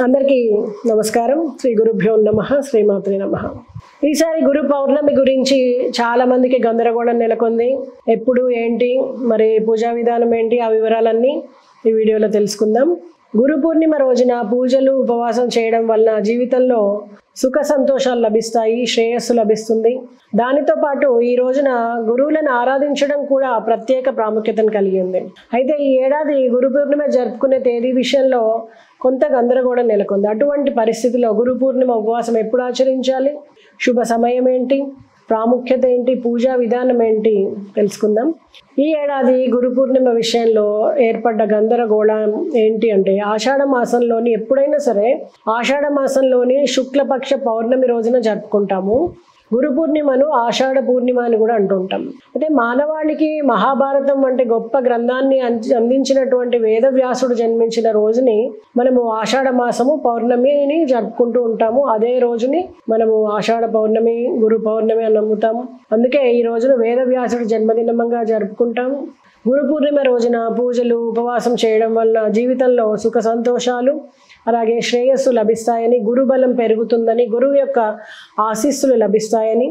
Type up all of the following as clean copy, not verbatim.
అందరికీ నమస్కారం. శ్రీ గురుభ్యో నమః, శ్రీమాత్రే నమః. ఈసారి గురు పౌర్ణమి గురించి చాలా మందికి గందరగోళం నెలకొంది. ఎప్పుడు ఏంటి, మరి పూజా విధానం ఏంటి, ఆ వివరాలన్నీ ఈ వీడియోలో తెలుసుకుందాం. గురు పూర్ణిమ రోజున పూజలు ఉపవాసం చేయడం వలన జీవితంలో సుఖ సంతోషాలు లభిస్తాయి, శ్రేయస్సు లభిస్తుంది. దానితో పాటు ఈ రోజున గురువులను ఆరాధించడం కూడా ప్రత్యేక ప్రాముఖ్యతను కలిగి ఉంది. అయితే ఈ ఏడాది గురు పూర్ణిమ జరుపుకునే తేదీ విషయంలో కొంత గందరగోళం నెలకొంది. అటువంటి పరిస్థితిలో గురు పూర్ణిమ ఉపవాసం ఎప్పుడు ఆచరించాలి, శుభ సమయం ఏంటి, ప్రాముఖ్యత ఏంటి, పూజా విధానం ఏంటి తెలుసుకుందాం. ఈ ఏడాది గురు పూర్ణిమ విషయంలో ఏర్పడ్డ గందరగోళం ఏంటి అంటే, ఆషాఢ మాసంలోని ఎప్పుడైనా సరే ఆషాఢ మాసంలోని శుక్లపక్ష పౌర్ణమి రోజున జరుపుకుంటాము. గురు పూర్ణిమను ఆషాఢ పూర్ణిమ అని కూడా అంటుంటాం. అయితే మానవాళికి మహాభారతం వంటి గొప్ప గ్రంథాన్ని అందించినటువంటి వేదవ్యాసుడు జన్మించిన రోజుని మనము ఆషాఢ మాసము పౌర్ణమిని జరుపుకుంటూ ఉంటాము. అదే రోజుని మనము ఆషాఢ పౌర్ణమి, గురు పౌర్ణమి అని నమ్ముతాము. అందుకే ఈ రోజును వేదవ్యాసుడు జన్మదినంగా జరుపుకుంటాము. గురు పూర్ణిమ రోజున పూజలు ఉపవాసం చేయడం వల్ల జీవితంలో సుఖ సంతోషాలు అలాగే శ్రేయస్సు లభిస్తాయని, గురుబలం పెరుగుతుందని, గురువు యొక్క ఆశీస్సులు లభిస్తాయని,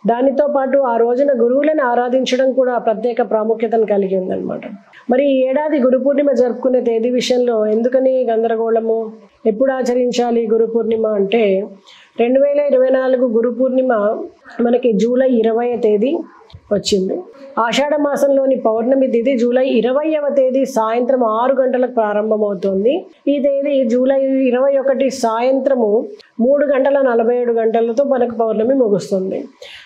దానితో పాటు ఆ రోజున గురువులను ఆరాధించడం కూడా ప్రత్యేక ప్రాముఖ్యతను కలిగి ఉందన్నమాట. మరి ఈ ఏడాది గురు పూర్ణిమ జరుపుకునే తేదీ విషయంలో ఎందుకని గందరగోళము? ఎప్పుడు ఆచరించాలి గురు పూర్ణిమ అంటే, 2024 గురు పూర్ణిమ మనకి జూలై 20వ తేదీ వచ్చింది. ఆషాఢ మాసంలోని పౌర్ణమి తిథి జూలై 20వ తేదీ సాయంత్రం 6 గంటలకు ప్రారంభమవుతుంది. ఈ తేదీ జూలై 21 సాయంత్రము 3:47 మనకు పౌర్ణమి ముగుస్తుంది.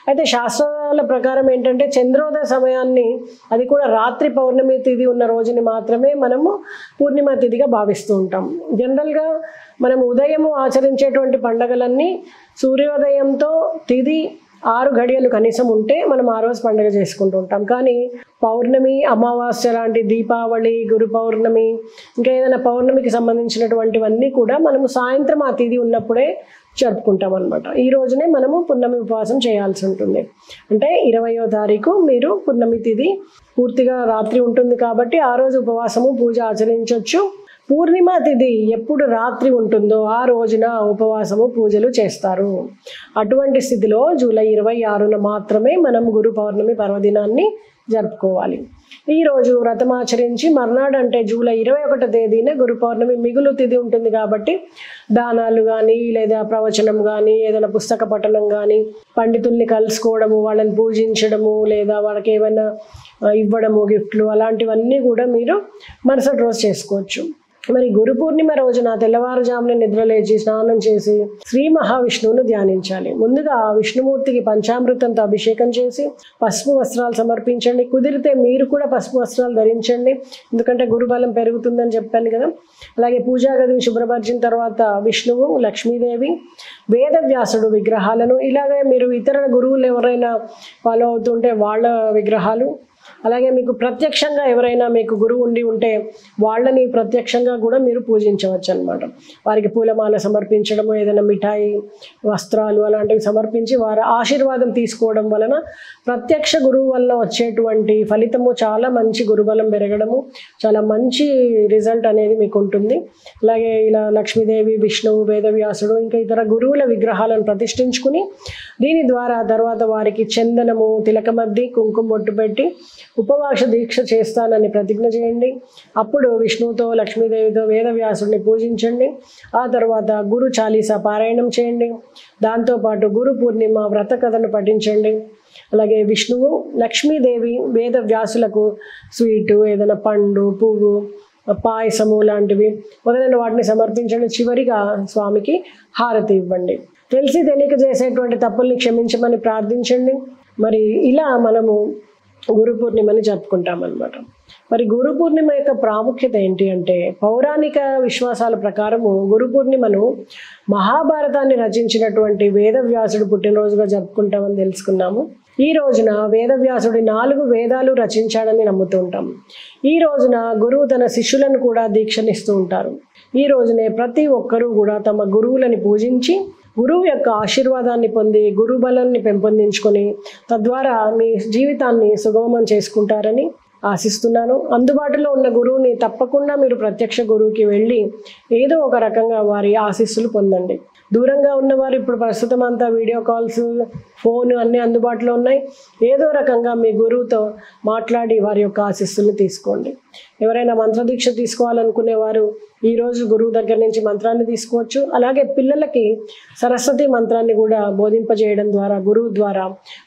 అయితే శాస్త్రాల ప్రకారం ఏంటంటే, చంద్రోదయ సమయాన్ని, అది కూడా రాత్రి పౌర్ణమి తిథి ఉన్న రోజుని మాత్రమే మనము పూర్ణిమ తిథిగా భావిస్తూ ఉంటాం. జనరల్గా మనం ఉదయము ఆచరించేటువంటి పండుగలన్నీ సూర్యోదయంతో తిథి 6 గడియలు కనీసం ఉంటే మనం ఆ రోజు పండుగ చేసుకుంటూ ఉంటాం. కానీ పౌర్ణమి, అమావాస్య లాంటి, దీపావళి, గురు పౌర్ణమి, ఇంకా ఏదైనా పౌర్ణమికి సంబంధించినటువంటివన్నీ కూడా మనము సాయంత్రం ఆ తిథి ఉన్నప్పుడే జరుపుకుంటాం అనమాట. ఈ రోజునే మనము పున్నమి ఉపవాసం చేయాల్సి ఉంటుంది. అంటే 20వ తారీఖు మీరు పున్నమి తిథి పూర్తిగా రాత్రి ఉంటుంది కాబట్టి ఆ రోజు ఉపవాసము పూజ ఆచరించవచ్చు. పూర్ణిమ తిథి ఎప్పుడు రాత్రి ఉంటుందో ఆ రోజున ఉపవాసము పూజలు చేస్తారు. అటువంటి స్థితిలో జూలై 26న మాత్రమే మనం గురు పౌర్ణమి పర్వదినాన్ని జరుపుకోవాలి. ఈరోజు వ్రతం ఆచరించి మర్నాడు అంటే జూలై 21వ తేదీన గురు పౌర్ణమి మిగులు తిథి ఉంటుంది కాబట్టి దానాలు కానీ, లేదా ప్రవచనం కానీ, ఏదైనా పుస్తక పఠనం కానీ, పండితుల్ని కలుసుకోవడము, వాళ్ళని పూజించడము, లేదా వాళ్ళకి ఏమైనా ఇవ్వడము, గిఫ్ట్లు, అలాంటివన్నీ కూడా మీరు మరుసటి రోజు చేసుకోవచ్చు. మరి గురు పూర్ణిమ రోజున తెల్లవారుజామున నిద్రలేచి స్నానం చేసి శ్రీ మహావిష్ణువును ధ్యానించాలి. ముందుగా విష్ణుమూర్తికి పంచామృతంతో అభిషేకం చేసి పసుపు వస్త్రాలు సమర్పించండి. కుదిరితే మీరు కూడా పసుపు వస్త్రాలు ధరించండి, ఎందుకంటే గురుబలం పెరుగుతుందని చెప్పాను కదా. అలాగే పూజా గదిని శుభ్రపరిచిన తర్వాత విష్ణువు, లక్ష్మీదేవి, వేదవ్యాసుడు విగ్రహాలను, ఇలాగే మీరు ఇతర గురువులు ఎవరైనా ఫాలో అవుతుంటే వాళ్ళ విగ్రహాలు, అలాగే మీకు ప్రత్యక్షంగా ఎవరైనా మీకు గురువు ఉండి ఉంటే వాళ్ళని ప్రత్యక్షంగా కూడా మీరు పూజించవచ్చు అన్నమాట. వారికి పూలమాల సమర్పించడము, ఏదైనా మిఠాయి, వస్త్రాలు అలాంటివి సమర్పించి వారి ఆశీర్వాదం తీసుకోవడం వలన ప్రత్యక్ష గురువు వల్ల వచ్చేటువంటి ఫలితము చాలా మంచి గురుబలం పెరగడము, చాలా మంచి రిజల్ట్ అనేది మీకు ఉంటుంది. అలాగే ఇలా లక్ష్మీదేవి, విష్ణువు, వేదవ్యాసుడు, ఇంకా ఇతర గురువుల విగ్రహాలను ప్రతిష్ఠించుకుని దీని ద్వారా తర్వాత వారికి చందనము, తిలకమద్ది, కుంకుమ బొట్టు పెట్టి ఉపవాస దీక్ష చేస్తానని ప్రతిజ్ఞ చేయండి. అప్పుడు విష్ణువుతో, లక్ష్మీదేవితో, వేదవ్యాసుడిని పూజించండి. ఆ తర్వాత గురు చాలీసా పారాయణం చేయండి. దాంతోపాటు గురు పూర్ణిమ వ్రత కథను పఠించండి. అలాగే విష్ణువు, లక్ష్మీదేవి, వేదవ్యాసులకు స్వీటు, ఏదైనా పండు, పువ్వు, పాయసము లాంటివి మొదలైన వాటిని సమర్పించండి. చివరిగా స్వామికి హారతి ఇవ్వండి. తెలిసి తెలియక చేసేటువంటి తప్పుల్ని క్షమించమని ప్రార్థించండి. మరి ఇలా మనము గురు పూర్ణిమని జరుపుకుంటామన్నమాట. మరి గురు పూర్ణిమ యొక్క ప్రాముఖ్యత ఏంటి అంటే, పౌరాణిక విశ్వాసాల ప్రకారము గురు పూర్ణిమను మహాభారతాన్ని రచించినటువంటి వేదవ్యాసుడు పుట్టినరోజుగా జరుపుకుంటామని తెలుసుకున్నాము. ఈ రోజున వేదవ్యాసుడి 4 వేదాలు రచించాడని నమ్ముతూ ఉంటాం. ఈ రోజున గురువు తన శిష్యులను కూడా దీక్షనిస్తూ ఉంటారు. ఈ రోజునే ప్రతి ఒక్కరూ కూడా తమ గురువులని పూజించి గురువు యొక్క ఆశీర్వాదాన్ని పొంది గురుబలాన్ని పెంపొందించుకొని తద్వారా మీ జీవితాన్ని సుగమం చేసుకుంటారని ఆశిస్తున్నాను. అందుబాటులో ఉన్న గురువుని తప్పకుండా మీరు ప్రత్యక్ష గురువుకి వెళ్ళి ఏదో ఒక రకంగా వారి ఆశీస్సులు పొందండి. దూరంగా ఉన్నవారు ఇప్పుడు ప్రస్తుతం అంతా వీడియో కాల్స్, ఫోన్ అన్నీ అందుబాటులో ఉన్నాయి. ఏదో రకంగా మీ గురువుతో మాట్లాడి వారి యొక్క ఆశీస్సులు తీసుకోండి. ఎవరైనా మంత్రదీక్ష తీసుకోవాలనుకునేవారు ఈరోజు గురువు దగ్గర నుంచి మంత్రాన్ని తీసుకోవచ్చు. అలాగే పిల్లలకి సరస్వతి మంత్రాన్ని కూడా బోధింపజేయడం ద్వారా గురువు ద్వారా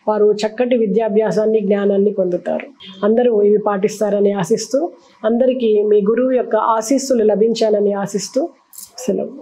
వారు చక్కటి విద్యాభ్యాసాన్ని, జ్ఞానాన్ని పొందుతారు. అందరూ ఇవి పాటిస్తారని ఆశిస్తూ, అందరికీ మీ గురువు యొక్క ఆశీస్సులు లభించాలని ఆశిస్తూ సెలవు.